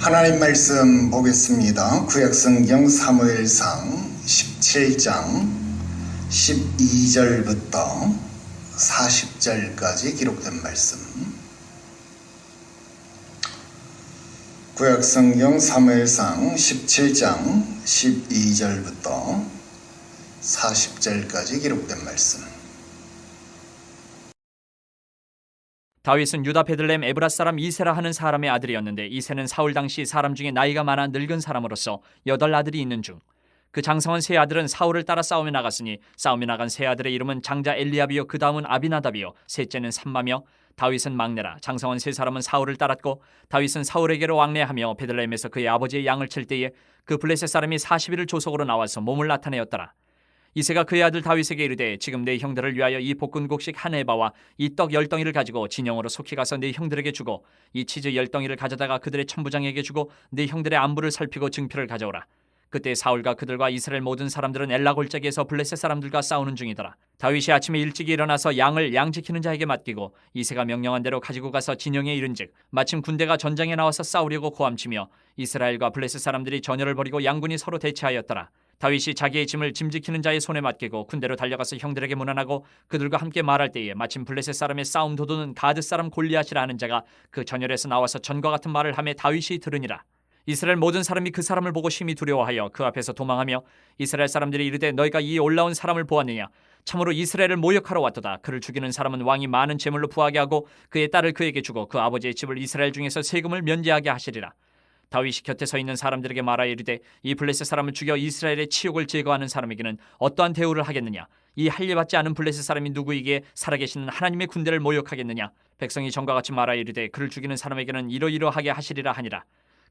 하나님 말씀 보겠습니다. 구약성경 사무엘상 17장 12절부터 40절까지 기록된 말씀. 구약성경 사무엘상 17장 12절부터 40절까지 기록된 말씀. 다윗은 유다 베들레헴 에브라 사람 이세라 하는 사람의 아들이었는데 이세는 사울 당시 사람 중에 나이가 많아 늙은 사람으로서 8 아들이 있는 중 그 장성한 세 아들은 사울을 따라 싸움에 나갔으니 싸움에 나간 세 아들의 이름은 장자 엘리압이요 그 다음은 아비나답이요 셋째는 삼마며 다윗은 막내라. 장성한 세 사람은 사울을 따랐고 다윗은 사울에게로 왕래하며 베들레헴에서 그의 아버지의 양을 칠 때에 그 블레셋 사람이 40일을 조속으로 나와서 몸을 나타내었더라. 이새가 그의 아들 다윗에게 이르되 지금 내 형들을 위하여 이 볶은곡식 한 에바와 이 떡 10덩이를 가지고 진영으로 속히 가서 내 형들에게 주고 이 치즈 10덩이를 가져다가 그들의 천부장에게 주고 내 형들의 안부를 살피고 증표를 가져오라. 그때 사울과 그들과 이스라엘 모든 사람들은 엘라 골짜기에서 블레셋 사람들과 싸우는 중이더라. 다윗이 아침에 일찍 일어나서 양을 양 지키는 자에게 맡기고 이새가 명령한 대로 가지고 가서 진영에 이른즉 마침 군대가 전장에 나와서 싸우려고 고함치며 이스라엘과 블레셋 사람들이 전열을 벌이고 양군이 서로 대치하였더라. 다윗이 자기의 짐을 짐 지키는 자의 손에 맡기고 군대로 달려가서 형들에게 문안하고 그들과 함께 말할 때에 마침 블레셋 사람의 싸움 도두는 가드 사람 골리앗이라 하는 자가 그 전열에서 나와서 전과 같은 말을 하며 다윗이 들으니라. 이스라엘 모든 사람이 그 사람을 보고 심히 두려워하여 그 앞에서 도망하며 이스라엘 사람들이 이르되 너희가 이 올라온 사람을 보았느냐? 참으로 이스라엘을 모욕하러 왔도다. 그를 죽이는 사람은 왕이 많은 제물로 부하게 하고 그의 딸을 그에게 주고 그 아버지의 집을 이스라엘 중에서 세금을 면제하게 하시리라. 다윗이 곁에 서 있는 사람들에게 말하여 이르되 이 블레셋 사람을 죽여 이스라엘의 치욕을 제거하는 사람에게는 어떠한 대우를 하겠느냐? 이 할례받지 않은 블레셋 사람이 누구에게 살아계시는 하나님의 군대를 모욕하겠느냐? 백성이 전과 같이 말하여 이르되 그를 죽이는 사람에게는 이러이러하게 하시리라 하니라.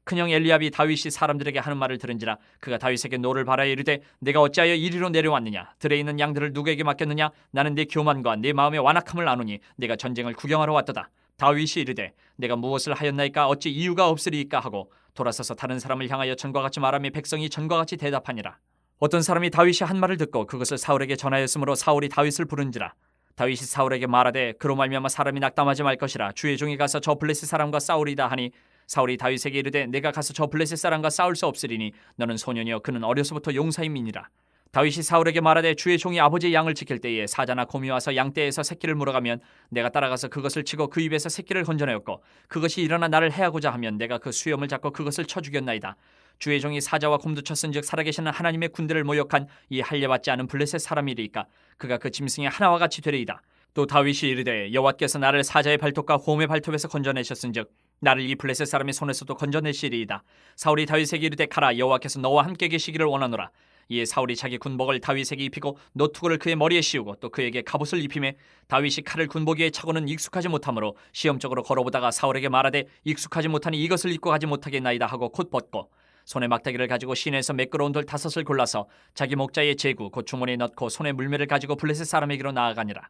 큰형 엘리압이 다윗이 사람들에게 하는 말을 들은지라 그가 다윗에게 노를 바라여 이르되 내가 어찌하여 이리로 내려왔느냐? 들에 있는 양들을 누구에게 맡겼느냐? 나는 내 교만과 내 마음의 완악함을 아노니 내가 전쟁을 구경하러 왔도다. 다윗이 이르되 내가 무엇을 하였나이까? 어찌 이유가 없으리이까? 하고 돌아서서 다른 사람을 향하여 전과 같이 말하며 백성이 전과 같이 대답하니라. 어떤 사람이 다윗이 한 말을 듣고 그것을 사울에게 전하였으므로 사울이 다윗을 부른지라. 다윗이 사울에게 말하되 그로 말미암아 사람이 낙담하지 말 것이라. 주의 종이 가서 저 블레셋 사람과 싸우리다 하니 사울이 다윗에게 이르되 내가 가서 저 블레셋 사람과 싸울 수 없으리니 너는 소년이여 그는 어려서부터 용사임이니라. 다윗이 사울에게 말하되 주의 종이 아버지의 양을 지킬 때에 사자나 곰이 와서 양떼에서 새끼를 물어가면 내가 따라가서 그것을 치고 그 입에서 새끼를 건져내었고 그것이 일어나 나를 해하고자 하면 내가 그 수염을 잡고 그것을 쳐 죽였나이다. 주의 종이 사자와 곰도 쳤은즉 살아계시는 하나님의 군대를 모욕한 이 할례받지 않은 블레셋 사람이리이까 그가 그 짐승의 하나와 같이 되리이다. 또 다윗이 이르되 여호와께서 나를 사자의 발톱과 곰의 발톱에서 건져내셨은즉 나를 이 블레셋 사람의 손에서도 건져내시리이다. 사울이 다윗에게 이르되 가라. 여호와께서 너와 함께 계시기를 원하노라. 이에 사울이 자기 군복을 다윗에게 입히고 노투구를 그의 머리에 씌우고 또 그에게 갑옷을 입히매 다윗이 칼을 군복위에 차고는 익숙하지 못하므로 시험적으로 걸어보다가 사울에게 말하되 익숙하지 못하니 이것을 입고 가지 못하겠나이다 하고 곧 벗고 손에 막대기를 가지고 시내에서 매끄러운 돌 5을 골라서 자기 목자의 제구 곧 주머니에 넣고 손에 물매를 가지고 블레셋 사람에게로 나아가니라.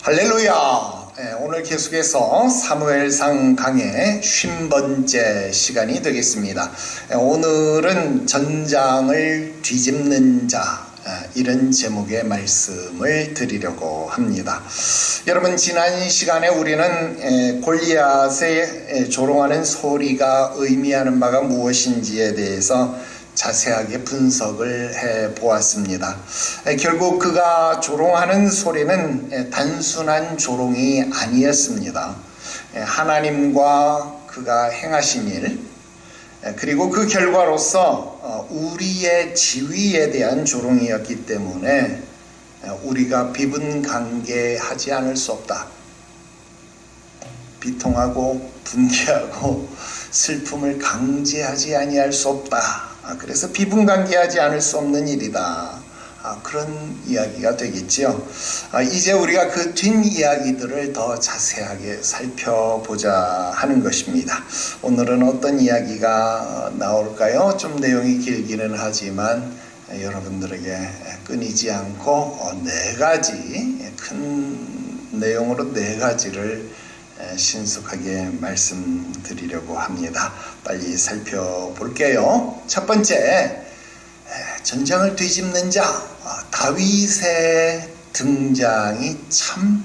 할렐루야. 오늘 계속해서 사무엘상 강의 50번째 시간이 되겠습니다. 오늘은 전장을 뒤집는 자, 이런 제목의 말씀을 드리려고 합니다. 여러분, 지난 시간에 우리는 골리앗의 조롱하는 소리가 의미하는 바가 무엇인지에 대해서 자세하게 분석을 해 보았습니다. 결국 그가 조롱하는 소리는 단순한 조롱이 아니었습니다. 하나님과 그가 행하신 일, 그리고 그 결과로서 우리의 지위에 대한 조롱이었기 때문에 우리가 비분간개하지 않을 수 없다. 비통하고 분개하고 슬픔을 강제하지 아니할 수 없다. 그래서 비분간개하지 않을 수 없는 일이다. 그런 이야기가 되겠지요. 이제 우리가 그 뒷이야기들을 더 자세하게 살펴보자 하는 것입니다. 오늘은 어떤 이야기가 나올까요? 좀 내용이 길기는 하지만 여러분들에게 끊이지 않고 4가지 큰 내용으로 4가지를 신속하게 말씀드리려고 합니다. 빨리 살펴볼게요. 첫 번째, 전장을 뒤집는 자, 다윗의 등장이 참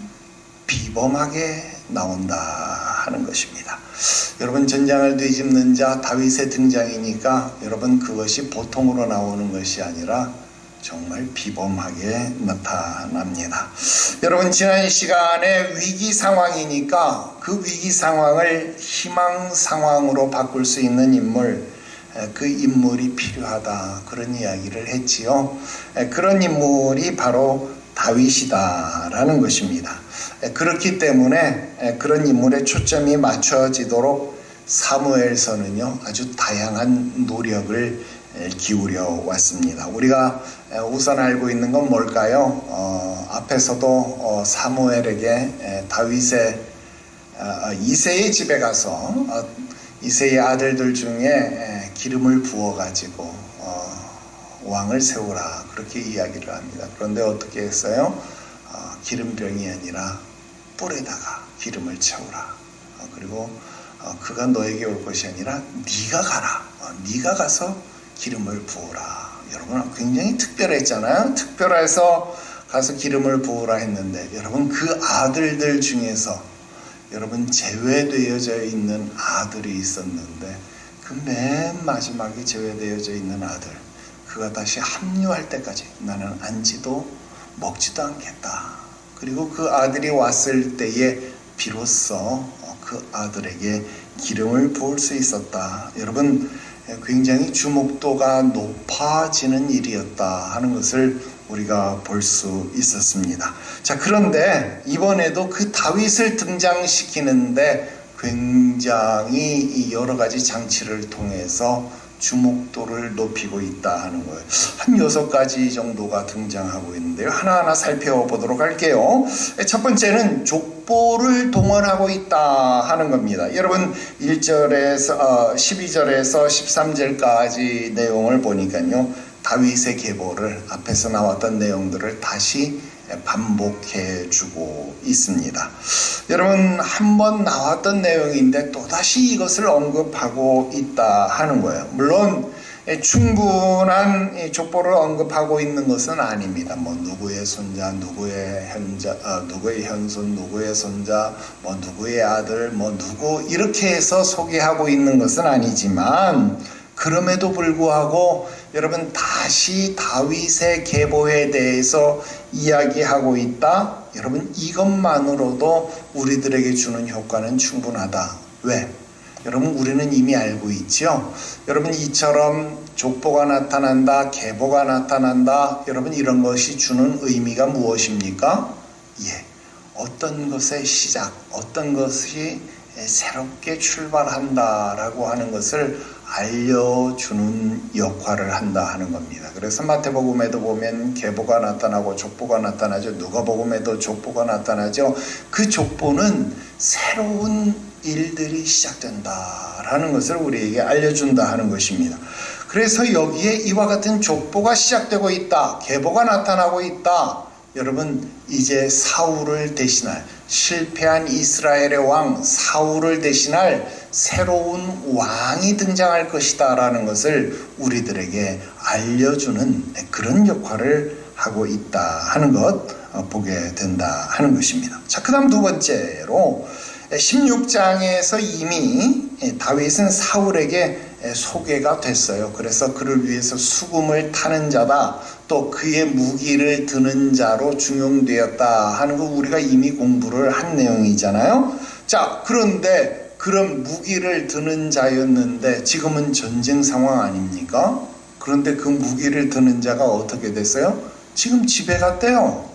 비범하게 나온다 하는 것입니다. 여러분 전장을 뒤집는 자 다윗의 등장이니까 여러분 그것이 보통으로 나오는 것이 아니라 정말 비범하게 나타납니다. 여러분 지난 시간에 위기 상황이니까 그 위기 상황을 희망 상황으로 바꿀 수 있는 인물, 그 인물이 필요하다 그런 이야기를 했지요. 그런 인물이 바로 다윗이다라는 것입니다. 그렇기 때문에 그런 인물에 초점이 맞춰지도록 사무엘서는요 아주 다양한 노력을 기울여 왔습니다. 우리가 우선 알고 있는 건 뭘까요? 앞에서도 사무엘에게 다윗의 이새의 집에 가서 이새의 아들들 중에 기름을 부어 가지고 왕을 세우라 그렇게 이야기를 합니다. 그런데 어떻게 했어요? 기름병이 아니라 뿔에다가 기름을 채우라. 그리고 그가 너에게 올 것이 아니라 네가 가라. 네가 가서 기름을 부어라. 여러분 굉장히 특별했잖아요. 특별해서 가서 기름을 부어라 했는데 여러분 그 아들들 중에서 여러분 제외되어져 있는 아들이 있었는데 그 맨 마지막에 제외되어져 있는 아들 그가 다시 합류할 때까지 나는 앉지도 먹지도 않겠다. 그리고 그 아들이 왔을 때에 비로소 그 아들에게 기름을 부을 수 있었다. 여러분 굉장히 주목도가 높아지는 일이었다 하는 것을 우리가 볼 수 있었습니다. 자, 그런데 이번에도 그 다윗을 등장시키는데 굉장히 여러 가지 장치를 통해서 주목도를 높이고 있다 하는 거예요. 한 6가지 정도가 등장하고 있는데요. 하나하나 살펴보도록 할게요. 첫 번째는 족보를 동원하고 있다 하는 겁니다. 여러분 1절에서 12절에서 13절까지 내용을 보니까요. 다윗의 계보를 앞에서 나왔던 내용들을 다시 반복해 주고 있습니다. 여러분 한번 나왔던 내용인데 또다시 이것을 언급하고 있다 하는 거예요. 물론 충분한 족보를 언급하고 있는 것은 아닙니다. 뭐 누구의 손자, 누구의 현손, 누구의 손자, 뭐 누구의 아들, 뭐 누구 이렇게 해서 소개하고 있는 것은 아니지만 그럼에도 불구하고 여러분 다시 다윗의 계보에 대해서 이야기하고 있다. 여러분 이것만으로도 우리들에게 주는 효과는 충분하다. 왜? 여러분 우리는 이미 알고 있죠. 여러분 이처럼 족보가 나타난다, 계보가 나타난다. 여러분 이런 것이 주는 의미가 무엇입니까? 어떤 것의 시작, 어떤 것이 새롭게 출발한다라고 하는 것을 알려주는 역할을 한다 하는 겁니다. 그래서 마태복음에도 보면 계보가 나타나고 족보가 나타나죠. 누가복음에도 족보가 나타나죠. 그 족보는 새로운 일들이 시작된다라는 것을 우리에게 알려준다 하는 것입니다. 그래서 여기에 이와 같은 족보가 시작되고 있다. 계보가 나타나고 있다. 여러분 이제 사울을 대신할 실패한 이스라엘의 왕 사울을 대신할 새로운 왕이 등장할 것이다 라는 것을 우리들에게 알려주는 그런 역할을 하고 있다 하는 것 보게 된다 하는 것입니다. 자, 그 다음 두 번째로 16장에서 이미 다윗은 사울에게 소개가 됐어요. 그래서 그를 위해서 수금을 타는 자다, 또 그의 무기를 드는 자로 중용되었다 하는 거 우리가 이미 공부를 한 내용이잖아요. 자, 그런데 그런 무기를 드는 자였는데 지금은 전쟁 상황 아닙니까? 그런데 그 무기를 드는 자가 어떻게 됐어요? 지금 집에 갔대요.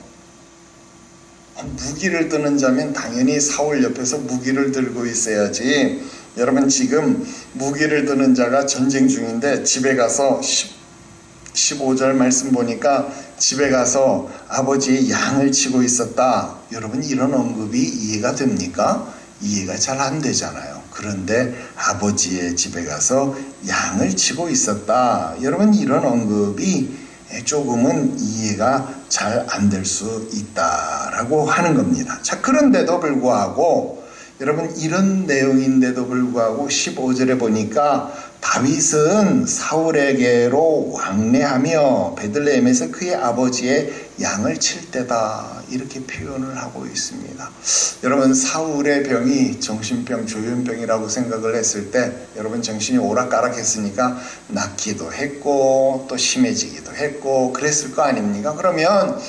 무기를 드는 자면 당연히 사울 옆에서 무기를 들고 있어야지. 여러분 지금 무기를 드는 자가 전쟁 중인데 집에 가서 15절 말씀 보니까 집에 가서 아버지의 양을 치고 있었다. 여러분 이런 언급이 이해가 됩니까? 이해가 잘 안 되잖아요. 그런데 아버지의 집에 가서 양을 치고 있었다. 여러분 이런 언급이 조금은 이해가 잘 안 될 수 있다라고 하는 겁니다. 자, 그런데도 불구하고 여러분 이런 내용인데도 불구하고 15절에 보니까 다윗은 사울에게로 왕래하며 베들레헴에서 그의 아버지의 양을 칠 때다 이렇게 표현을 하고 있습니다. 여러분 사울의 병이 정신병, 조현병이라고 생각을 했을 때 여러분 정신이 오락가락했으니까 낫기도 했고 또 심해지기도 했고 그랬을 거 아닙니까? 그러면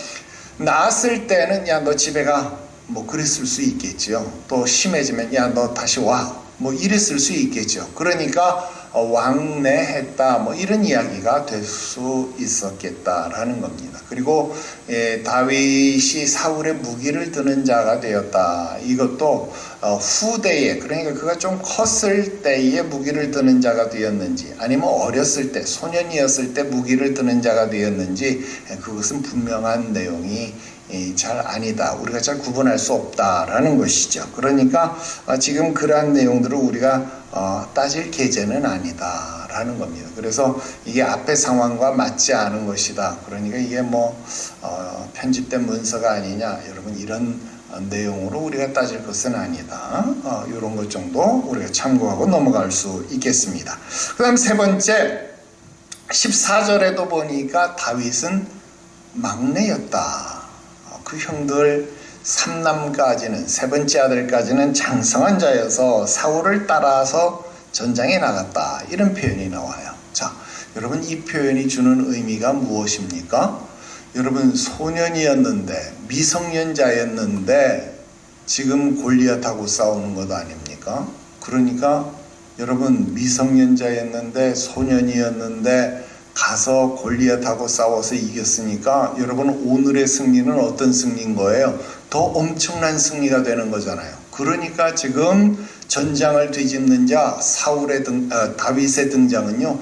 나았을 때는 야 너 집에 가 뭐 그랬을 수 있겠죠. 또 심해지면 야 너 다시 와 뭐 이랬을 수 있겠죠. 그러니까 왕래했다 뭐 이런 이야기가 될 수 있었겠다라는 겁니다. 그리고 다윗이 사울의 무기를 드는 자가 되었다. 이것도 후대에 그러니까 그가 좀 컸을 때에 무기를 드는 자가 되었는지 아니면 어렸을 때 소년이었을 때 무기를 드는 자가 되었는지 그것은 분명한 내용이 잘 아니다. 우리가 잘 구분할 수 없다라는 것이죠. 그러니까 지금 그러한 내용들을 우리가 따질 계제는 아니다라는 겁니다. 그래서 이게 앞의 상황과 맞지 않은 것이다. 그러니까 이게 뭐 편집된 문서가 아니냐. 여러분 이런 내용으로 우리가 따질 것은 아니다. 이런 것 정도 우리가 참고하고 넘어갈 수 있겠습니다. 그 다음 세 번째 14절에도 보니까 다윗은 막내였다. 그 형들 3남까지는 세 번째 아들까지는 장성한 자여서 사울을 따라서 전장에 나갔다. 이런 표현이 나와요. 자, 여러분 이 표현이 주는 의미가 무엇입니까? 여러분 소년이었는데 미성년자였는데 지금 골리앗하고 싸우는 것 아닙니까? 그러니까 여러분 미성년자였는데 소년이었는데 가서 골리앗하고 싸워서 이겼으니까 여러분 오늘의 승리는 어떤 승리인 거예요? 더 엄청난 승리가 되는 거잖아요. 그러니까 지금 전장을 뒤집는 자 다윗의 등장은요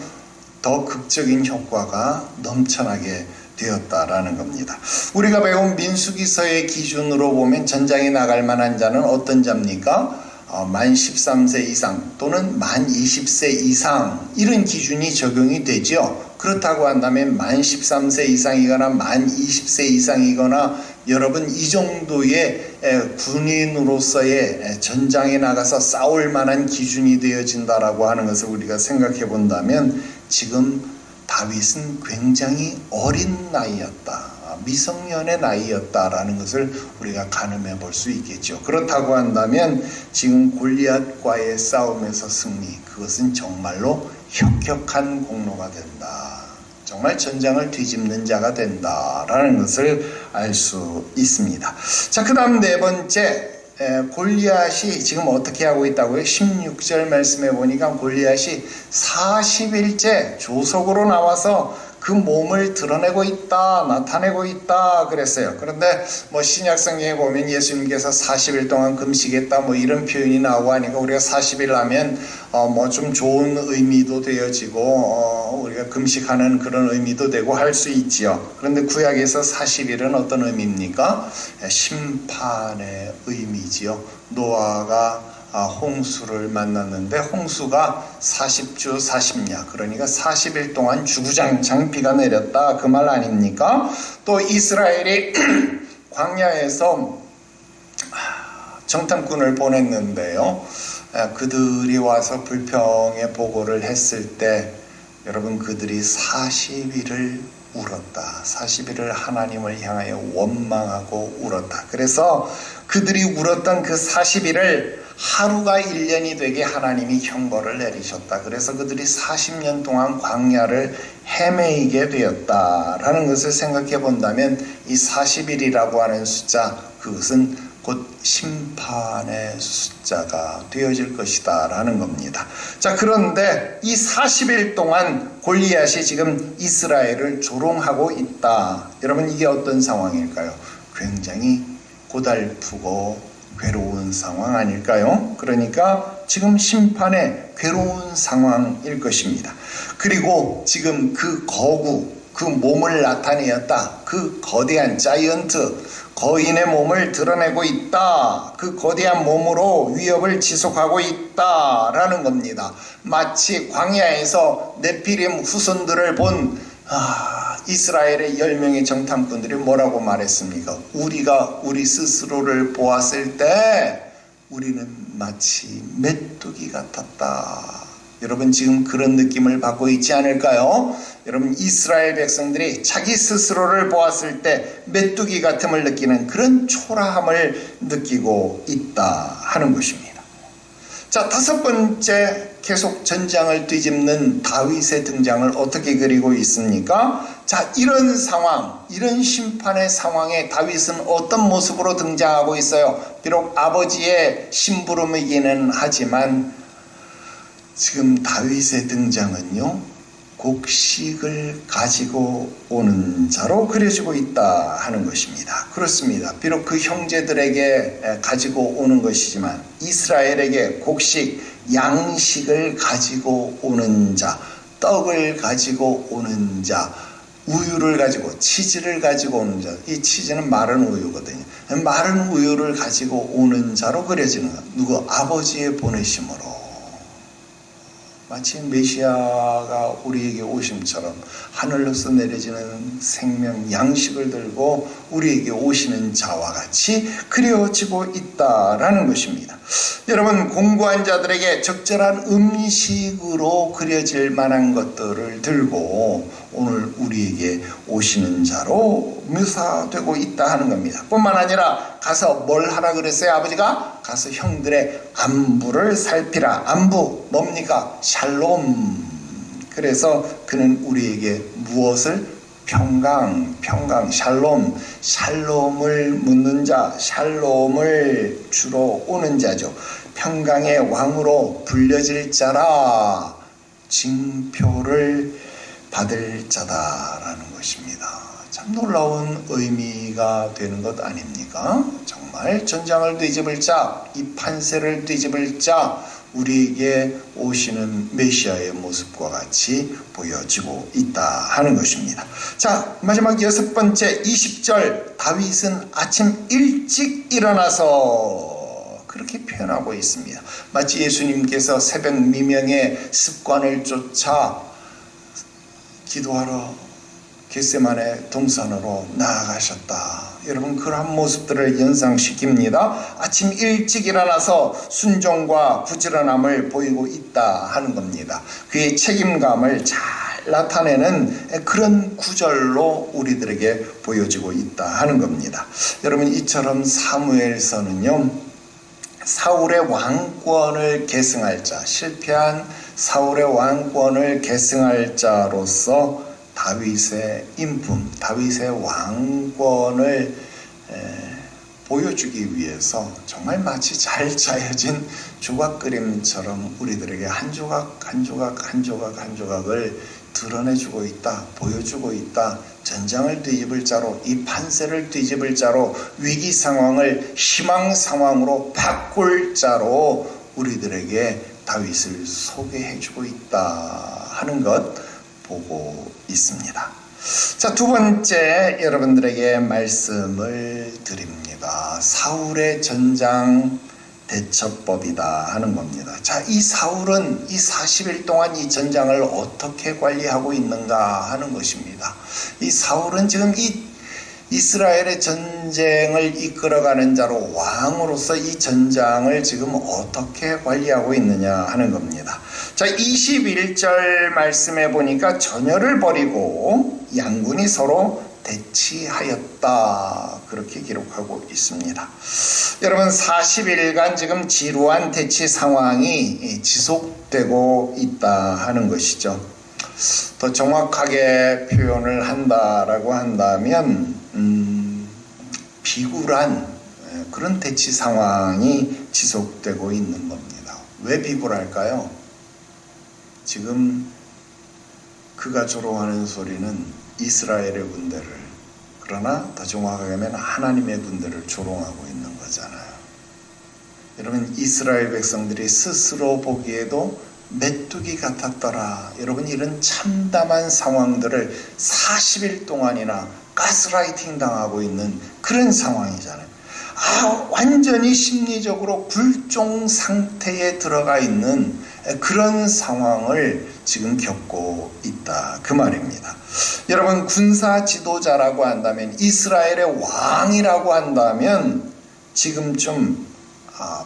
더 극적인 효과가 넘쳐나게 되었다라는 겁니다. 우리가 배운 민수기서의 기준으로 보면 전장에 나갈 만한 자는 어떤 자입니까? 만 13세 이상 또는 만 20세 이상 이런 기준이 적용이 되죠. 그렇다고 한다면 만 13세 이상이거나 만 20세 이상이거나 여러분 이 정도의 군인으로서의 전장에 나가서 싸울 만한 기준이 되어진다라고 하는 것을 우리가 생각해 본다면 지금 다윗은 굉장히 어린 나이였다. 미성년의 나이였다라는 것을 우리가 가늠해 볼 수 있겠죠. 그렇다고 한다면 지금 골리앗과의 싸움에서 승리, 그것은 정말로 혁혁한 공로가 된다. 정말 전장을 뒤집는 자가 된다라는 것을 알 수 있습니다. 자, 그 다음 네 번째, 골리앗이 지금 어떻게 하고 있다고요? 16절 말씀해 보니까 골리앗이 40일째 조석으로 나와서 그 몸을 드러내고 있다, 나타내고 있다 그랬어요. 그런데 뭐 신약성경에 보면 예수님께서 40일 동안 금식했다 뭐 이런 표현이 나오고 하니까 우리가 40일 하면 뭐 좀 좋은 의미도 되어지고 우리가 금식하는 그런 의미도 되고 할 수 있지요. 그런데 구약에서 40일은 어떤 의미입니까? 심판의 의미지요. 노아가 홍수를 만났는데 홍수가 40주 40야 그러니까 40일 동안 주구장창 비가 내렸다 그 말 아닙니까? 또 이스라엘이 광야에서 정탐꾼을 보냈는데요. 그들이 와서 불평의 보고를 했을 때 여러분 그들이 40일을 울었다. 40일을 하나님을 향하여 원망하고 울었다. 그래서 그들이 울었던 그 40일을 하루가 1년이 되게 하나님이 형벌을 내리셨다. 그래서 그들이 40년 동안 광야를 헤매이게 되었다라는 것을 생각해 본다면 이 40일이라고 하는 숫자 그것은 곧 심판의 숫자가 되어질 것이다 라는 겁니다. 자, 그런데 이 40일 동안 골리앗이 지금 이스라엘을 조롱하고 있다. 여러분 이게 어떤 상황일까요? 굉장히 고달프고 괴로운 상황 아닐까요? 그러니까 지금 심판의 괴로운 상황일 것입니다. 그리고 지금 그 거구, 그 몸을 나타내었다. 그 거대한 자이언트, 거인의 몸을 드러내고 있다. 그 거대한 몸으로 위협을 지속하고 있다라는 겁니다. 마치 광야에서 네피림 후손들을 본 이스라엘의 10명의 정탐꾼들이 뭐라고 말했습니까? 우리가 우리 스스로를 보았을 때 우리는 마치 메뚜기 같았다. 여러분 지금 그런 느낌을 받고 있지 않을까요? 여러분 이스라엘 백성들이 자기 스스로를 보았을 때 메뚜기 같음을 느끼는 그런 초라함을 느끼고 있다 하는 것입니다. 자, 다섯 번째, 계속 전장을 뒤집는 다윗의 등장을 어떻게 그리고 있습니까? 자, 이런 상황, 이런 심판의 상황에 다윗은 어떤 모습으로 등장하고 있어요? 비록 아버지의 심부름이기는 하지만 지금 다윗의 등장은요, 곡식을 가지고 오는 자로 그려지고 있다 하는 것입니다. 그렇습니다. 비록 그 형제들에게 가지고 오는 것이지만 이스라엘에게 곡식, 양식을 가지고 오는 자, 떡을 가지고 오는 자, 우유를 가지고, 치즈를 가지고 오는 자, 이 치즈는 마른 우유거든요. 마른 우유를 가지고 오는 자로 그려지는 것. 누구? 아버지의 보내심으로. 마치 메시아가 우리에게 오심처럼 하늘로서 내려지는 생명 양식을 들고 우리에게 오시는 자와 같이 그려지고 있다라는 것입니다. 여러분, 공부한 자들에게 적절한 음식으로 그려질 만한 것들을 들고 오늘 우리에게 오시는 자로 묘사되고 있다 하는 겁니다. 뿐만 아니라 가서 뭘 하라 그랬어요? 아버지가 가서 형들의 안부를 살피라. 안부 뭡니까? 샬롬. 그래서 그는 우리에게 무엇을? 평강, 샬롬, 샬롬을 묻는 자, 샬롬을 주러 오는 자죠. 평강의 왕으로 불려질 자라, 징표를 받을 자다라는 것입니다. 참 놀라운 의미가 되는 것 아닙니까? 정말 전장을 뒤집을 자, 이 판세를 뒤집을 자, 우리에게 오시는 메시아의 모습과 같이 보여지고 있다 하는 것입니다. 자, 마지막 여섯 번째 20절, 다윗은 아침 일찍 일어나서, 그렇게 표현하고 있습니다. 마치 예수님께서 새벽 미명의 습관을 쫓아 기도하러 겟세마네 동산으로 나아가셨다. 여러분, 그러한 모습들을 연상시킵니다. 아침 일찍 일어나서 순종과 부지런함을 보이고 있다 하는 겁니다. 그의 책임감을 잘 나타내는 그런 구절로 우리들에게 보여지고 있다 하는 겁니다. 여러분, 이처럼 사무엘서는요, 사울의 왕권을 계승할 자, 실패한 사울의 왕권을 계승할 자로서 다윗의 인품, 다윗의 왕권을 보여주기 위해서 정말 마치 잘 짜여진 조각 그림처럼 우리들에게 한 조각 한 조각 한 조각 한 조각을 드러내주고 있다, 보여주고 있다. 전장을 뒤집을 자로, 이 판세를 뒤집을 자로, 위기 상황을 희망 상황으로 바꿀 자로 우리들에게 다윗을 소개해주고 있다 하는 것 보고 있습니다. 자, 두 번째 여러분들에게 말씀을 드립니다. 사울의 전장 대처법이다 하는 겁니다. 자, 이 사울은 이 40일 동안 이 전장을 어떻게 관리하고 있는가 하는 것입니다. 이 사울은 지금 이 이스라엘의 전쟁을 이끌어가는 자로 왕으로서 이 전장을 지금 어떻게 관리하고 있느냐 하는 겁니다. 자, 21절 말씀에 보니까 전열을 벌이고 양군이 서로 대치하였다, 그렇게 기록하고 있습니다. 여러분, 40일간 지금 지루한 대치 상황이 지속되고 있다 하는 것이죠. 더 정확하게 표현을 한다라고 한다면 비굴한 그런 대치 상황이 지속되고 있는 겁니다. 왜 비굴할까요? 지금 그가 조롱하는 소리는 이스라엘의 군대를, 그러나 더 정확하게 하면 하나님의 군대를 조롱하고 있는 거잖아요. 여러분, 이스라엘 백성들이 스스로 보기에도 메뚜기 같았더라. 여러분, 이런 참담한 상황들을 40일 동안이나 가스라이팅 당하고 있는 그런 상황이잖아요. 완전히 심리적으로 굴종 상태에 들어가 있는 그런 상황을 지금 겪고 있다, 그 말입니다. 여러분, 군사 지도자라고 한다면, 이스라엘의 왕이라고 한다면 지금쯤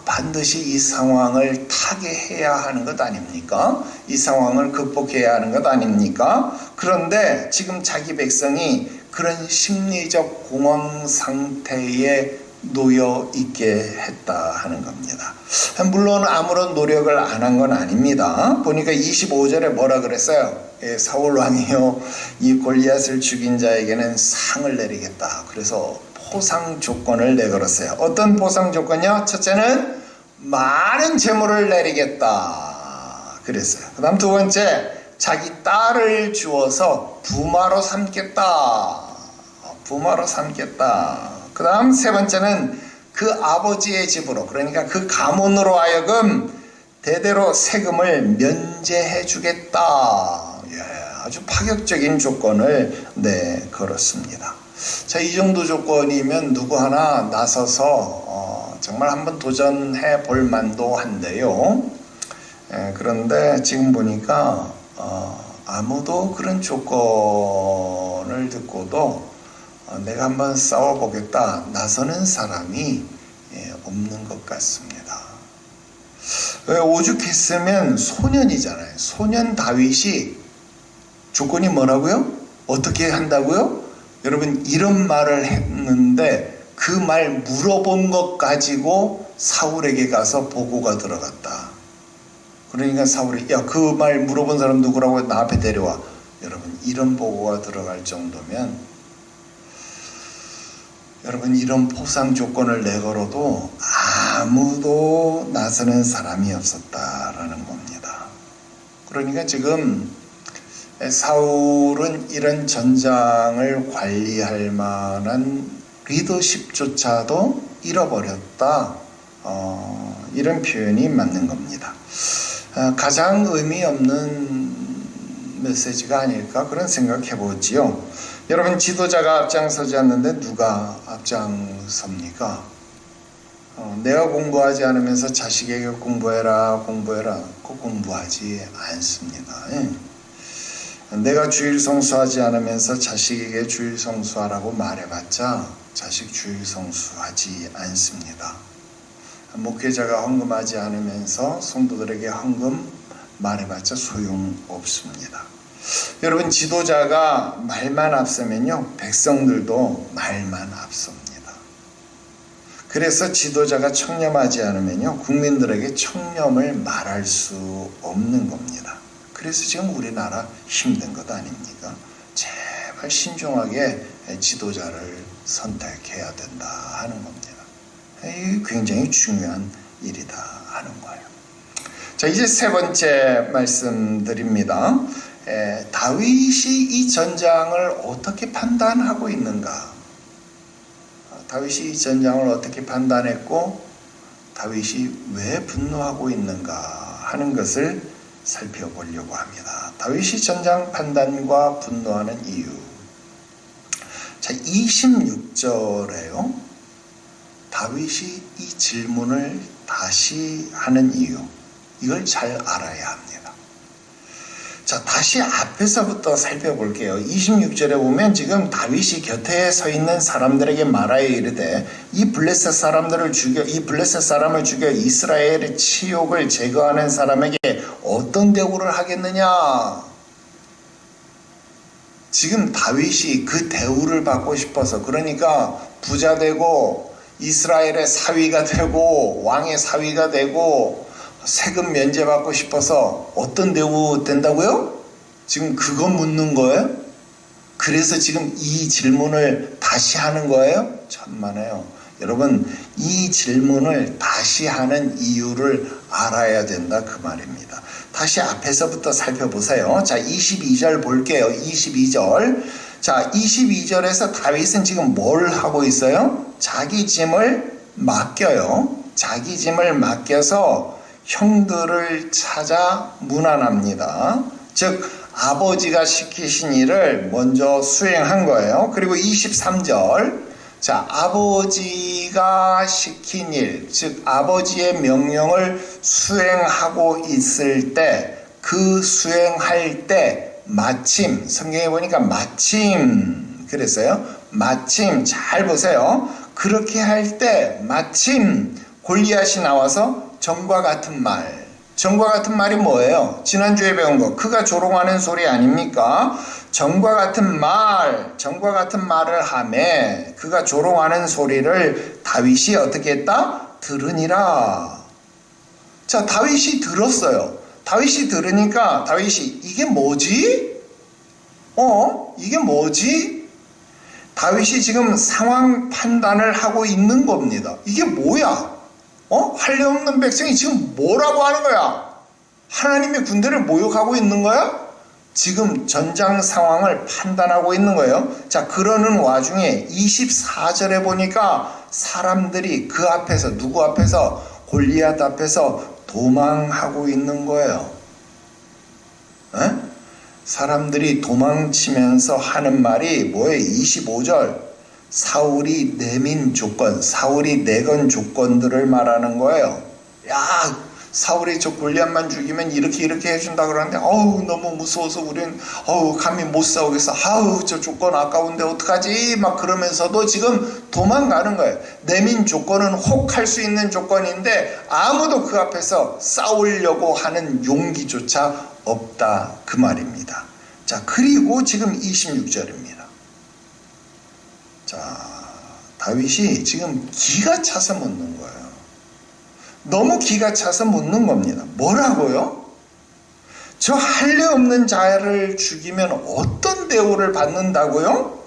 반드시 이 상황을 타개해야 하는 것 아닙니까? 이 상황을 극복해야 하는 것 아닙니까? 그런데 지금 자기 백성이 그런 심리적 공황 상태에 놓여 있게 했다 하는 겁니다. 물론 아무런 노력을 안 한 건 아닙니다. 보니까 25절에 뭐라 그랬어요? 사울 왕이요, 이 골리앗을 죽인 자에게는 상을 내리겠다. 그래서 포상 조건을 내걸었어요. 어떤 포상 조건이요? 첫째는 많은 재물을 내리겠다 그랬어요. 그 다음 두 번째, 자기 딸을 주어서 부마로 삼겠다. 부마로 삼겠다. 그 다음 세 번째는 그 아버지의 집으로, 그러니까 그 가문으로 하여금 대대로 세금을 면제해 주겠다. 아주 파격적인 조건을 걸었습니다. 자, 이 정도 조건이면 누구 하나 나서서 정말 한번 도전해 볼 만도 한데요. 그런데 지금 보니까 아무도 그런 조건을 듣고도 내가 한번 싸워보겠다 나서는 사람이 없는 것 같습니다. 오죽했으면 소년이잖아요. 소년 다윗이 조건이 뭐라고요? 어떻게 한다고요? 여러분, 이런 말을 했는데 그 말 물어본 것 가지고 사울에게 가서 보고가 들어갔다. 그러니까 사울이, 야, 그 말 물어본 사람 누구라고? 나 앞에 데려와. 여러분, 이런 보고가 들어갈 정도면, 여러분, 이런 포상 조건을 내걸어도 아무도 나서는 사람이 없었다라는 겁니다. 그러니까 지금 사울은 이런 전장을 관리할 만한 리더십조차도 잃어버렸다. 이런 표현이 맞는 겁니다. 가장 의미 없는 메시지가 아닐까 그런 생각해 보지요. 여러분, 지도자가 앞장서지 않는데 누가 앞장섭니까? 내가 공부하지 않으면서 자식에게 공부해라 꼭 공부하지 않습니다. 내가 주일 성수하지 않으면서 자식에게 주일 성수하라고 말해봤자 자식 주일 성수하지 않습니다. 목회자가 헌금하지 않으면서 성도들에게 헌금 말해봤자 소용없습니다. 여러분, 지도자가 말만 앞서면요, 백성들도 말만 앞섭니다. 그래서 지도자가 청렴하지 않으면요, 국민들에게 청렴을 말할 수 없는 겁니다. 그래서 지금 우리나라 힘든 것 아닙니까? 제발 신중하게 지도자를 선택해야 된다 하는 겁니다. 이 굉장히 중요한 일이다 하는 거예요. 자, 이제 세 번째 말씀드립니다. 다윗이 이 전장을 어떻게 판단하고 있는가? 다윗이 이 전장을 어떻게 판단했고 다윗이 왜 분노하고 있는가 하는 것을 살펴보려고 합니다. 다윗이 전장 판단과 분노하는 이유. 자, 26절에요. 다윗이 이 질문을 다시 하는 이유. 이걸 잘 알아야 합니다. 자, 다시 앞에서부터 살펴볼게요. 26절에 보면 지금 다윗이 곁에 서 있는 사람들에게 말하여 이르되 이 블레셋 사람을 죽여 이스라엘의 치욕을 제거하는 사람에게 어떤 대우를 하겠느냐? 지금 다윗이 그 대우를 받고 싶어서, 그러니까 부자 되고 이스라엘의 사위가 되고 왕의 사위가 되고 세금 면제받고 싶어서 어떤 대우 된다고요? 지금 그거 묻는 거예요? 그래서 지금 이 질문을 다시 하는 거예요? 천만에요. 여러분, 이 질문을 다시 하는 이유를 알아야 된다 그 말입니다. 다시 앞에서부터 살펴보세요. 자, 22절 볼게요. 22절. 자, 22절에서 다윗은 지금 뭘 하고 있어요? 자기 짐을 맡겨요. 자기 짐을 맡겨서 형들을 찾아 문안합니다. 즉 아버지가 시키신 일을 먼저 수행한 거예요. 그리고 23절, 자, 아버지가 시킨 일, 즉 아버지의 명령을 수행하고 있을 때, 그 수행할 때 마침, 성경에 보니까 마침 그랬어요. 마침, 잘 보세요. 그렇게 할 때 마침 골리앗이 나와서 전과 같은 말. 전과 같은 말이 뭐예요? 지난주에 배운 거. 그가 조롱하는 소리 아닙니까? 전과 같은 말을 하매 그가 조롱하는 소리를 다윗이 어떻게 했다? 들으니라. 자, 다윗이 들었어요. 다윗이 들으니까 다윗이 이게 뭐지? 이게 뭐지? 다윗이 지금 상황 판단을 하고 있는 겁니다. 이게 뭐야? 할례 없는 백성이 지금 뭐라고 하는 거야? 하나님의 군대를 모욕하고 있는 거야? 지금 전장 상황을 판단하고 있는 거예요. 자, 그러는 와중에 24절에 보니까 사람들이 그 앞에서, 누구 앞에서? 골리앗 앞에서 도망하고 있는 거예요. 에? 사람들이 도망치면서 하는 말이 뭐예요? 25절. 사울이 내민 조건, 사울이 내건 조건들을 말하는 거예요. 야, 사울이 저 골리앗만 죽이면 이렇게 해준다 그러는데 너무 무서워서 우린 감히 못 싸우겠어. 저 조건 아까운데 어떡하지? 막 그러면서도 지금 도망가는 거예요. 내민 조건은 혹 할 수 있는 조건인데 아무도 그 앞에서 싸우려고 하는 용기조차 없다 그 말입니다. 자, 그리고 지금 26절입니다. 자, 다윗이 지금 기가 차서 묻는 거예요. 너무 기가 차서 묻는 겁니다. 뭐라고요? 저 할례 없는 자를 죽이면 어떤 대우를 받는다고요?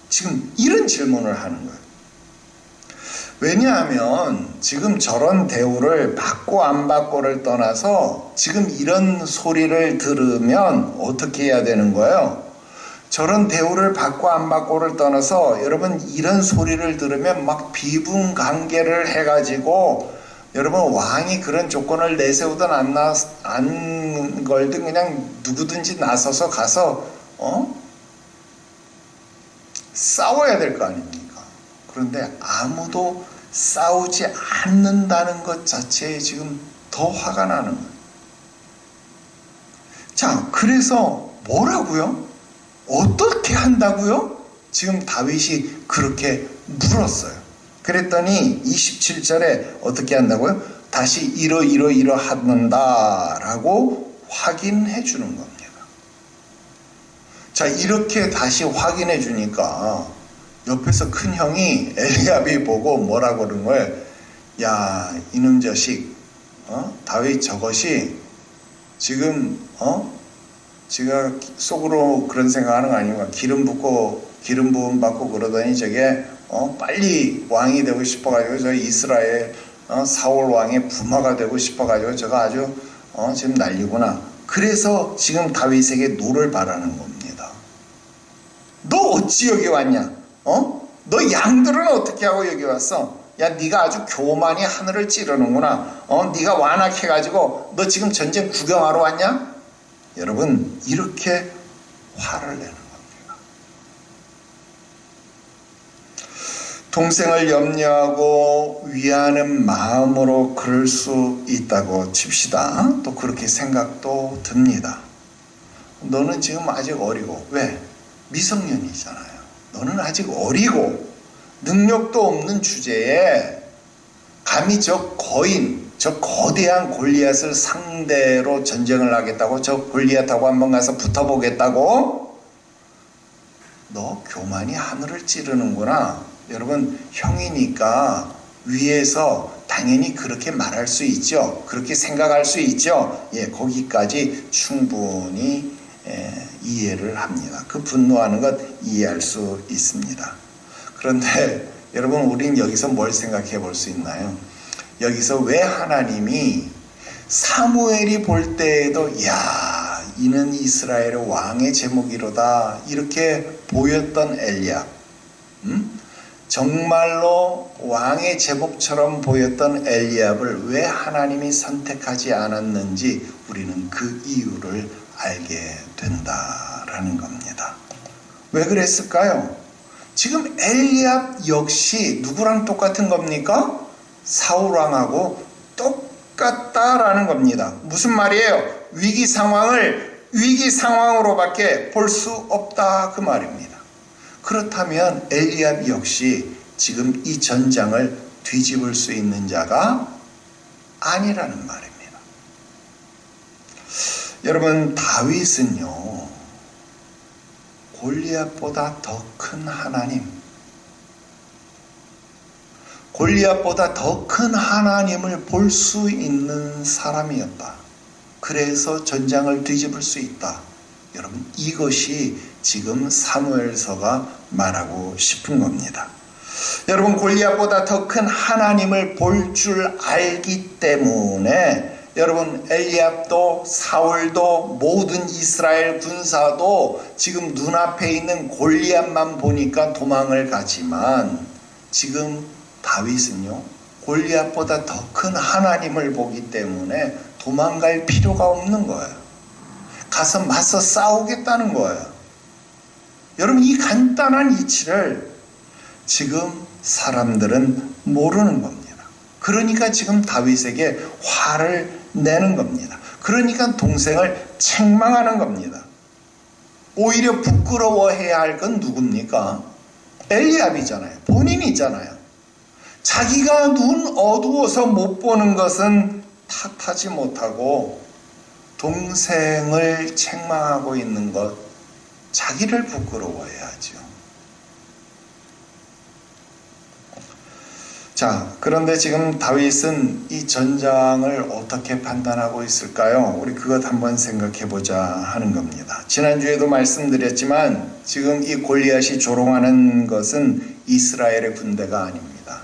지금 이런 질문을 하는 거예요. 왜냐하면 지금 저런 대우를 받고 안 받고를 떠나서 지금 이런 소리를 들으면 어떻게 해야 되는 거예요? 저런 대우를 받고 안 받고를 떠나서 여러분 이런 소리를 들으면 막 비분관계를 해가지고 여러분 왕이 그런 조건을 내세우든 안 걸든 그냥 누구든지 나서서 가서 싸워야 될 거 아닙니까? 그런데 아무도 싸우지 않는다는 것 자체에 지금 더 화가 나는 거예요. 자, 그래서 뭐라고요? 어떻게 한다고요? 지금 다윗이 그렇게 물었어요. 그랬더니 27절에 어떻게 한다고요? 다시 이러한다라고 확인해 주는 겁니다. 자, 이렇게 다시 확인해 주니까 옆에서 큰 형이 엘리압이 보고 뭐라고 그러는 거예요? 야, 이놈 자식, 다윗 저것이 지금 제가 속으로 그런 생각하는 거 아닌가? 기름 부음 받고 그러더니 저게 빨리 왕이 되고 싶어가지고 저 이스라엘 사울 왕의 부마가 되고 싶어가지고 저거 아주 지금 난리구나. 그래서 지금 다윗에게 노를 바라는 겁니다. 너 어찌 여기 왔냐? 너 양들은 어떻게 하고 여기 왔어? 야, 네가 아주 교만이 하늘을 찌르는구나. 네가 완악해가지고 너 지금 전쟁 구경하러 왔냐? 여러분, 이렇게 화를 내는 겁니다. 동생을 염려하고 위하는 마음으로 그럴 수 있다고 칩시다. 또 그렇게 생각도 듭니다. 너는 지금 아직 어리고, 왜? 미성년이잖아요. 너는 아직 어리고 능력도 없는 주제에 감히 저 거대한 골리앗을 상대로 전쟁을 하겠다고, 저 골리앗하고 한번 가서 붙어보겠다고? 너 교만이 하늘을 찌르는구나. 여러분, 형이니까 위에서 당연히 그렇게 말할 수 있죠. 그렇게 생각할 수 있죠. 거기까지 충분히 이해를 합니다. 그 분노하는 것 이해할 수 있습니다. 그런데 여러분, 우린 여기서 뭘 생각해 볼 수 있나요? 여기서 왜 하나님이 사무엘이 볼 때에도 야, 이는 이스라엘의 왕의 제목이로다 이렇게 보였던 엘리압, 정말로 왕의 제목처럼 보였던 엘리압을 왜 하나님이 선택하지 않았는지 우리는 그 이유를 알게 된다라는 겁니다. 왜 그랬을까요? 지금 엘리압 역시 누구랑 똑같은 겁니까? 사울왕하고 똑같다라는 겁니다. 무슨 말이에요? 위기 상황을 위기 상황으로밖에 볼 수 없다 그 말입니다. 그렇다면 엘리압 역시 지금 이 전장을 뒤집을 수 있는 자가 아니라는 말입니다. 여러분, 다윗은요, 골리앗보다 더 큰 하나님, 골리앗보다 더 큰 하나님을 볼 수 있는 사람이었다. 그래서 전장을 뒤집을 수 있다. 여러분, 이것이 지금 사무엘서가 말하고 싶은 겁니다. 여러분, 골리앗보다 더 큰 하나님을 볼 줄 알기 때문에 여러분, 엘리압도 사울도 모든 이스라엘 군사도 지금 눈앞에 있는 골리앗만 보니까 도망을 가지만, 지금 다윗은요, 골리앗보다 더 큰 하나님을 보기 때문에 도망갈 필요가 없는 거예요. 가서 맞서 싸우겠다는 거예요. 여러분, 이 간단한 이치를 지금 사람들은 모르는 겁니다. 그러니까 지금 다윗에게 화를 내는 겁니다. 그러니까 동생을 책망하는 겁니다. 오히려 부끄러워해야 할 건 누굽니까? 엘리압이잖아요. 본인이잖아요. 자기가 눈 어두워서 못 보는 것은 탓하지 못하고 동생을 책망하고 있는 것, 자기를 부끄러워해야죠. 자, 그런데 지금 다윗은 이 전장을 어떻게 판단하고 있을까요? 우리 그것 한번 생각해 보자 하는 겁니다. 지난주에도 말씀드렸지만 지금 이 골리앗이 조롱하는 것은 이스라엘의 군대가 아닙니다.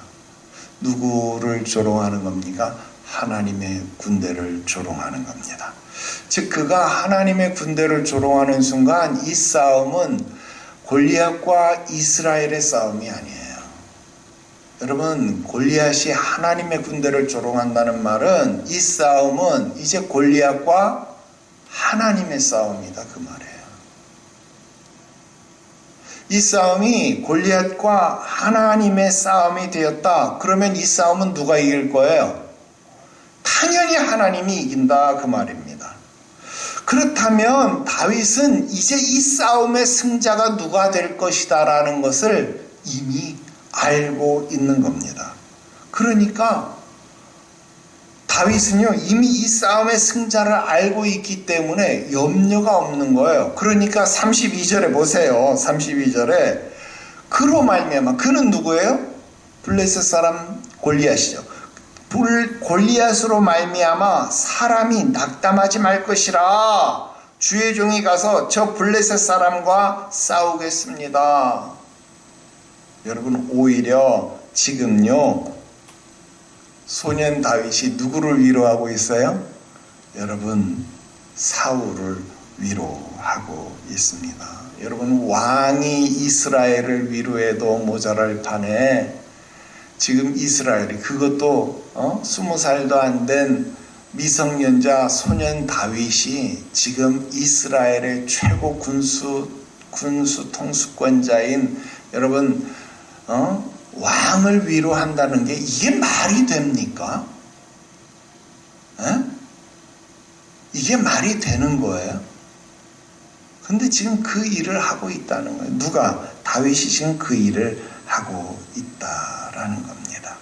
누구를 조롱하는 겁니까? 하나님의 군대를 조롱하는 겁니다. 즉, 그가 하나님의 군대를 조롱하는 순간 이 싸움은 골리앗과 이스라엘의 싸움이 아니에요. 여러분, 골리앗이 하나님의 군대를 조롱한다는 말은 이 싸움은 이제 골리앗과 하나님의 싸움이다, 그 말이에요. 이 싸움이 골리앗과 하나님의 싸움이 되었다. 그러면 이 싸움은 누가 이길 거예요? 당연히 하나님이 이긴다, 그 말입니다. 그렇다면 다윗은 이제 이 싸움의 승자가 누가 될 것이다 라는 것을 이미 알고 있는 겁니다. 그러니까 다윗은요, 이미 이 싸움의 승자를 알고 있기 때문에 염려가 없는 거예요. 그러니까 32절에 보세요. 32절에 그로 말미암아, 그는 누구예요? 블레셋 사람 골리앗이죠. 골리앗으로 말미암아 사람이 낙담하지 말 것이라 주의 종이 가서 저 블레셋 사람과 싸우겠습니다. 여러분, 오히려 지금요, 소년 다윗이 누구를 위로하고 있어요? 여러분, 사울을 위로하고 있습니다. 여러분, 왕이 이스라엘을 위로해도 모자랄 판에 지금 이스라엘이, 그것도 20살도 안 된 미성년자 소년 다윗이 지금 이스라엘의 최고 군수 통수권자인 여러분, 왕을 위로한다는 게 이게 말이 됩니까? 이게 말이 되는 거예요? 근데 지금 그 일을 하고 있다는 거예요. 누가? 다윗이 지금 그 일을 하고 있다라는 겁니다.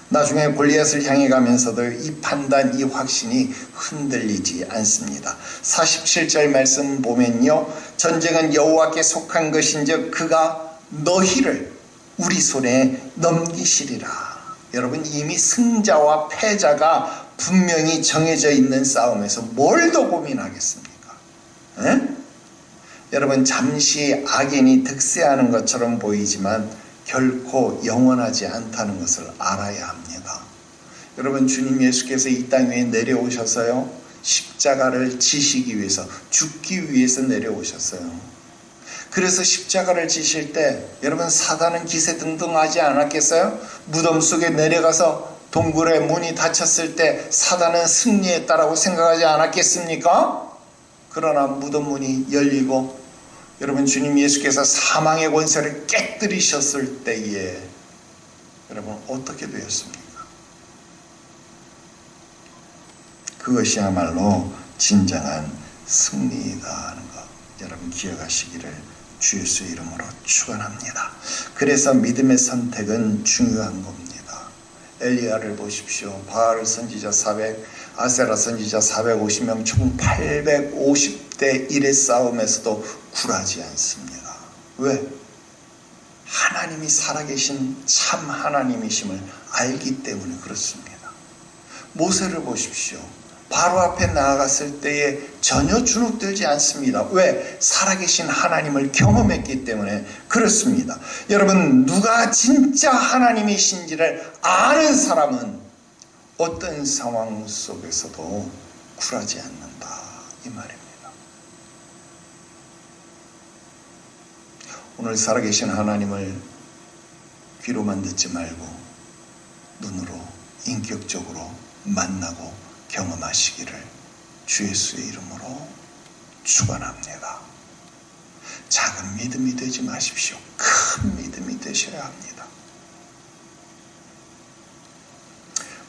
나중에 골리앗을 향해 가면서도 이 판단, 이 확신이 흔들리지 않습니다. 47절 말씀 보면요, 전쟁은 여호와께 속한 것인즉 그가 너희를 우리 손에 넘기시리라. 여러분, 이미 승자와 패자가 분명히 정해져 있는 싸움에서 뭘 더 고민하겠습니까? 여러분, 잠시 악인이 득세하는 것처럼 보이지만 결코 영원하지 않다는 것을 알아야 합니다. 여러분, 주님 예수께서 이 땅 위에 내려오셔서요, 십자가를 지시기 위해서, 죽기 위해서 내려오셨어요. 그래서 십자가를 지실 때 여러분, 사단은 기세등등하지 않았겠어요? 무덤 속에 내려가서 동굴의 문이 닫혔을 때 사단은 승리했다라고 생각하지 않았겠습니까? 그러나 무덤 문이 열리고 여러분, 주님 예수께서 사망의 권세를 깨뜨리셨을 때에 여러분, 어떻게 되었습니까? 그것이야말로 진정한 승리이다 하는 것, 여러분 기억하시기를 주 예수의 이름으로 축원합니다. 그래서 믿음의 선택은 중요한 겁니다. 엘리야를 보십시오. 바알 선지자 400, 아세라 선지자 450명, 총 850대 1의 싸움에서도 굴하지 않습니다. 왜? 하나님이 살아계신 참 하나님이심을 알기 때문에 그렇습니다. 모세를 보십시오. 바로 앞에 나아갔을 때에 전혀 주눅들지 않습니다. 왜? 살아계신 하나님을 경험했기 때문에 그렇습니다. 여러분, 누가 진짜 하나님이신지를 아는 사람은 어떤 상황 속에서도 굴하지 않는다, 이 말입니다. 오늘 살아계신 하나님을 귀로만 듣지 말고 눈으로 인격적으로 만나고 경험하시기를 주 예수의 이름으로 축원합니다. 작은 믿음이 되지 마십시오. 큰 믿음이 되셔야 합니다.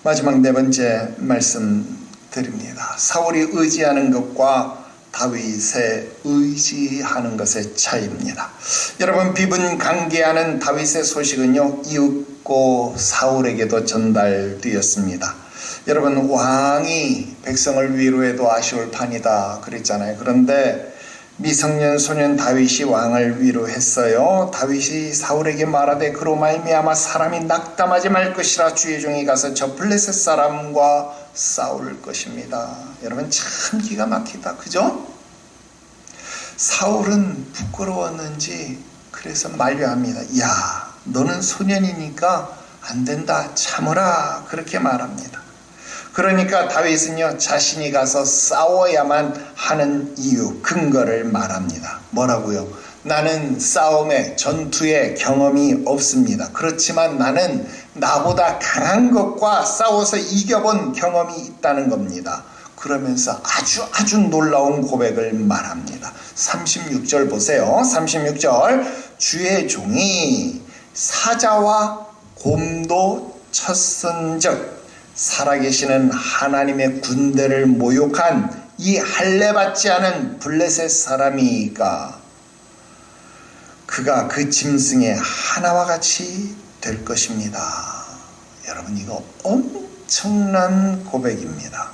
마지막 네 번째 말씀 드립니다. 사울이 의지하는 것과 다윗의 의지하는 것의 차이입니다. 여러분, 비분강개하는 다윗의 소식은요, 이윽고 사울에게도 전달되었습니다. 여러분, 왕이 백성을 위로해도 아쉬울 판이다 그랬잖아요. 그런데 미성년 소년 다윗이 왕을 위로했어요. 다윗이 사울에게 말하되 그로 말미암아 사람이 낙담하지 말 것이라 주의 종이 가서 저 블레셋 사람과 싸울 것입니다. 여러분, 참 기가 막히다, 그죠? 사울은 부끄러웠는지 그래서 만류합니다. 야, 너는 소년이니까 안 된다, 참으라, 그렇게 말합니다. 그러니까 다윗은요, 자신이 가서 싸워야만 하는 이유, 근거를 말합니다. 뭐라고요? 나는 싸움에, 전투에 경험이 없습니다. 그렇지만 나는 나보다 강한 것과 싸워서 이겨본 경험이 있다는 겁니다. 그러면서 아주 놀라운 고백을 말합니다. 36절 보세요. 36절, 주의 종이 사자와 곰도 쳤은즉 살아계시는 하나님의 군대를 모욕한 이 할례받지 않은 블레셋 사람이가 그가 그 짐승의 하나와 같이 될 것입니다. 여러분, 이거 엄청난 고백입니다.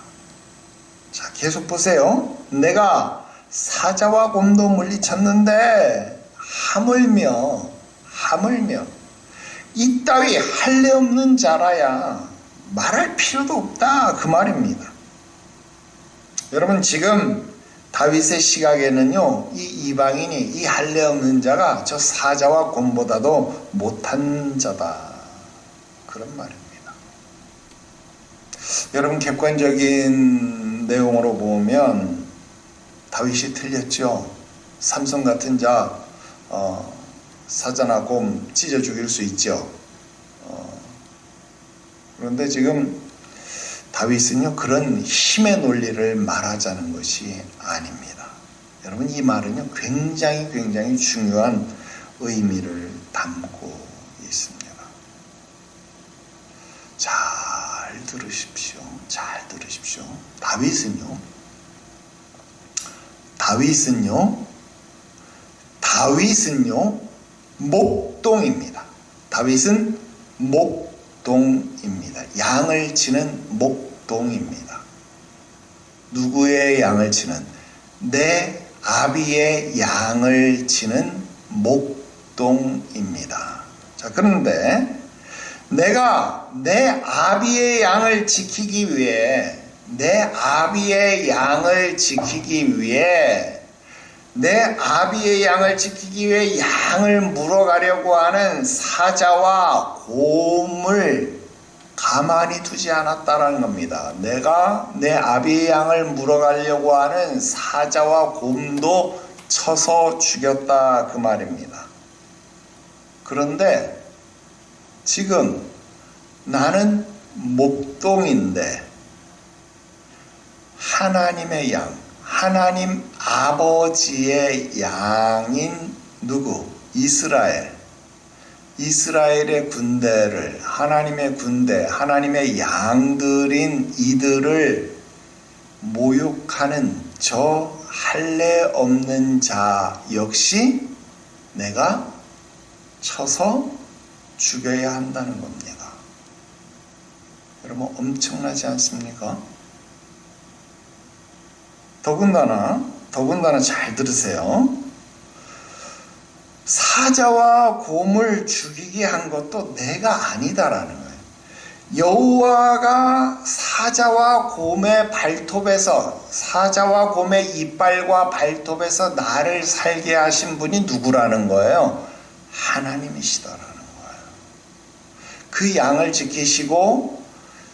자, 계속 보세요. 내가 사자와 곰도 물리쳤는데 하물며 이따위 할례 없는 자라야 말할 필요도 없다, 그 말입니다. 여러분, 지금 다윗의 시각에는요, 이 이방인이, 이 할례 없는 자가 저 사자와 곰보다도 못한 자다, 그런 말입니다. 여러분, 객관적인 내용으로 보면 다윗이 틀렸죠. 삼손 같은 자 사자나 곰 찢어 죽일 수 있죠. 그런데 지금 다윗은요, 그런 힘의 논리를 말하자는 것이 아닙니다. 여러분, 이 말은요, 굉장히 중요한 의미를 담고 있습니다. 잘 들으십시오. 다윗은요 목동입니다. 다윗은 목동입니다. 양을 치는 목동입니다. 누구의 양을 치는? 내 아비의 양을 치는 목동입니다. 자, 그런데 내가 내 아비의 양을 지키기 위해 양을 물어가려고 하는 사자와 곰을 가만히 두지 않았다는 겁니다. 내가 내 아비의 양을 물어가려고 하는 사자와 곰도 쳐서 죽였다, 그 말입니다. 그런데 지금 나는 목동인데 하나님의 양, 하나님 아버지의 양인 누구? 이스라엘의 군대를, 하나님의 군대, 하나님의 양들인 이들을 모욕하는 저 할례 없는 자 역시 내가 쳐서 죽여야 한다는 겁니다. 여러분 엄청나지 않습니까? 더군다나 잘 들으세요. 사자와 곰을 죽이게 한 것도 내가 아니다라는 거예요. 여호와가 사자와 곰의 이빨과 발톱에서 나를 살게 하신 분이 누구라는 거예요? 하나님이시다라는 거예요. 그 양을 지키시고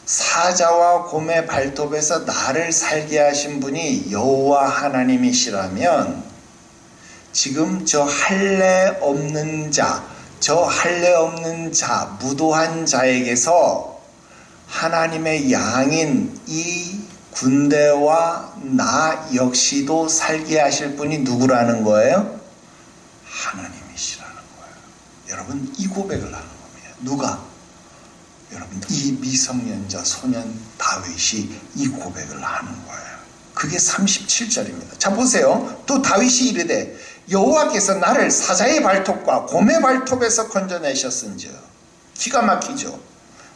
사자와 곰의 발톱에서 나를 살게 하신 분이 여호와 하나님이시라면 지금 저 할례 없는 자, 무도한 자에게서 하나님의 양인 이 군대와 나 역시도 살게 하실 분이 누구라는 거예요? 하나님이시라는 거예요. 여러분 이 고백을 하는 겁니다. 누가? 여러분 이 미성년자 소년 다윗이 이 고백을 하는 거예요. 그게 37절입니다. 자 보세요. 또 다윗이 이르되 여호와께서 나를 사자의 발톱과 곰의 발톱에서 건져내셨은즉 기가 막히죠.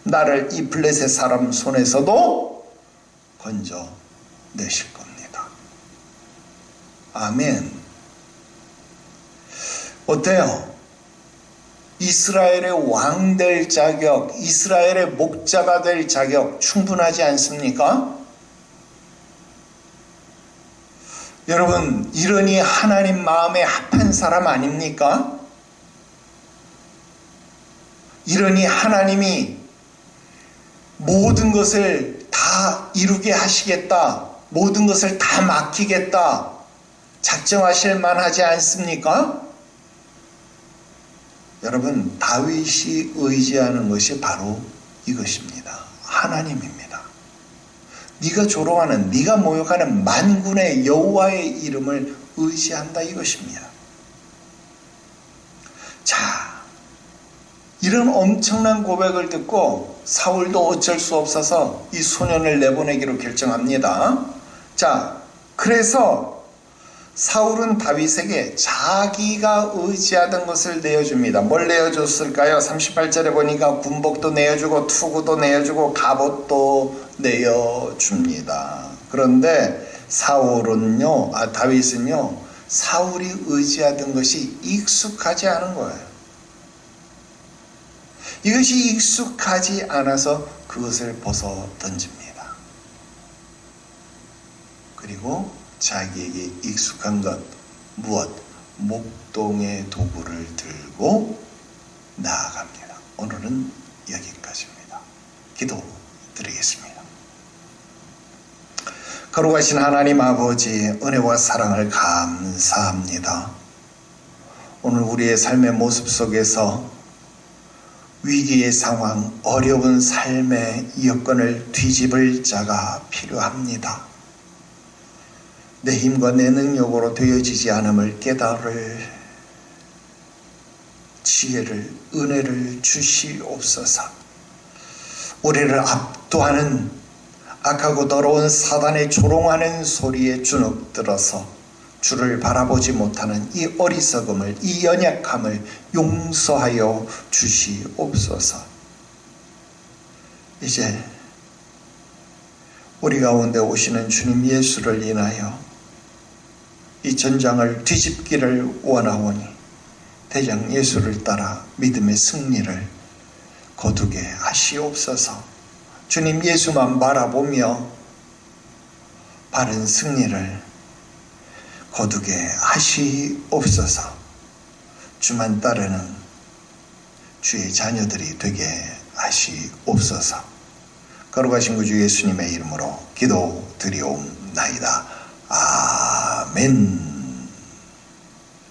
나를 이 블레셋 사람 손에서도 건져내실 겁니다. 아멘. 어때요? 이스라엘의 왕 될 자격, 이스라엘의 목자가 될 자격 충분하지 않습니까? 여러분, 이러니 하나님 마음에 합한 사람 아닙니까? 이러니 하나님이 모든 것을 다 이루게 하시겠다, 모든 것을 다 맡기겠다 작정하실 만하지 않습니까? 여러분, 다윗이 의지하는 것이 바로 이것입니다. 하나님입니다. 네가 조롱하는, 네가 모욕하는 만군의 여호와의 이름을 의지한다 이것입니다. 자, 이런 엄청난 고백을 듣고 사울도 어쩔 수 없어서 이 소년을 내보내기로 결정합니다. 자, 그래서 사울은 다윗에게 자기가 의지하던 것을 내어줍니다. 뭘 내어줬을까요? 38절에 보니까 군복도 내어주고 투구도 내어주고 갑옷도 내어줍니다. 그런데 다윗은요, 사울이 의지하던 것이 익숙하지 않은 거예요. 이것이 익숙하지 않아서 그것을 벗어 던집니다. 그리고 자기에게 익숙한 것, 무엇? 목동의 도구를 들고 나아갑니다. 오늘은 여기까지입니다. 기도 드리겠습니다. 거룩하신 하나님 아버지, 은혜와 사랑을 감사합니다. 오늘 우리의 삶의 모습 속에서 위기의 상황, 어려운 삶의 여건을 뒤집을 자가 필요합니다. 내 힘과 내 능력으로 되어지지 않음을 깨달을 지혜를, 은혜를 주시옵소서. 우리를 압도하는 악하고 더러운 사단의 조롱하는 소리에 주눅들어서 주를 바라보지 못하는 이 어리석음을, 이 연약함을 용서하여 주시옵소서. 이제 우리 가운데 오시는 주님 예수를 인하여 이 전장을 뒤집기를 원하오니 대장 예수를 따라 믿음의 승리를 거두게 하시옵소서. 주님 예수만 바라보며 바른 승리를 거두게 하시옵소서. 주만 따르는 주의 자녀들이 되게 하시옵소서. 거룩하신 구주 예수님의 이름으로 기도드리옵나이다. 아멘.